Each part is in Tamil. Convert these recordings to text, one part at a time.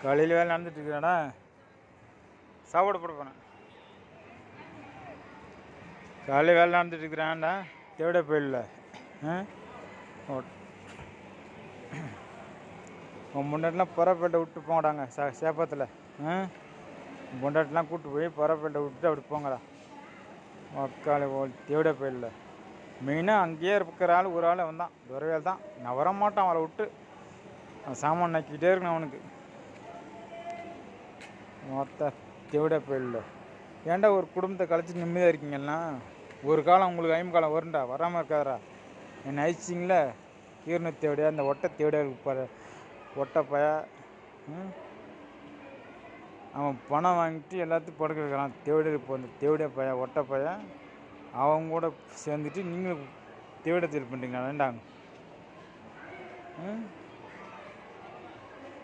காலையில் வேலை நடந்துட்டுருக்குறாடா. சாப்பாடு போட போனேன். காலையில் வேலை நடந்துட்டுருக்குறான்டா. தேவிட போயிடல. உன் முன்னாடிலாம் பரப்பேட்டை விட்டு போங்கடாங்க சேப்பத்தில். முன்னாடிலாம் கூப்பிட்டு போய் பரப்பேட்டை விட்டு அப்படி போங்கடா. மக்கால தேவிட போயிடல. மெயினாக அங்கேயே இருக்கிற ஆள் ஒரு ஆள் வந்தான். துறவேல் தான். நான் வரமாட்டான் அவளை விட்டு. சாமான் நக்கிக்கிட்டே இருக்கணும் அவனுக்கு. மொத்த தேவிட போயிடல. ஏன்டா ஒரு குடும்பத்தை கழிச்சு நிம்மதியாக இருக்கீங்கலாம். ஒரு காலம் உங்களுக்கு 5 காலம் வரும்டா. வராமல் இருக்காதரா. என்னை அழிச்சிங்கள கீர்னு தேவிடையா அந்த ஒட்டை தேவிடையா ஒட்டைப்பய. அவன் பணம் வாங்கிட்டு எல்லாத்தையும் படுக்க வைக்கிறான். தேவிட இப்போ அந்த தேவிடைய பைய ஒட்டைப்பய அவங்க கூட சேர்ந்துட்டு நீங்களும் தேவிட தேல் பண்ணுறீங்களா? வேண்டாங்க.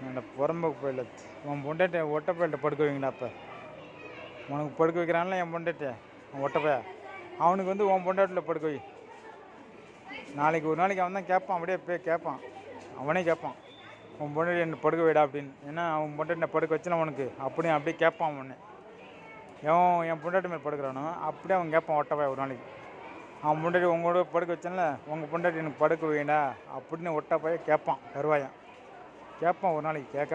என்னோட புறம்போக்கு போயில உன் பொண்டாட்டிய ஒட்டைப்பயில்ட்ட படுக்க வைங்கடா. அப்போ உனக்கு படுக்க வைக்கிறான்ல என் பொண்டாட்டிய ஒட்டைப்பைய. அவனுக்கு வந்து உன் பொண்டாட்டில் படுக்க வை. நாளைக்கு ஒரு நாளைக்கு அவன் தான் கேட்பான். அப்படியே போய் கேட்பான். அவனே கேட்பான் உன் பொண்டாட்டி என்ன படுக்க வைடா அப்படின்னு. ஏன்னா அவன் பொண்டாட்டி நான் படுக்க வச்சுனா அவனுக்கு அப்படியே கேட்பான். அவனே என் பொண்டாட்டி மேலே படுக்கிறானோ அப்படியே அவன் கேட்பான் ஒட்டைப்பைய ஒரு நாளைக்கு. அவன் பொண்டாட்டி உங்களோட படுக்க வச்சான்ல உங்கள் பொண்டாட்டி எனக்கு படுக்க வைடா அப்படின்னு ஒட்டைப்பைய கேட்பான். கருவாயன் கேட்பான் ஒரு நாளைக்கு. கேட்காம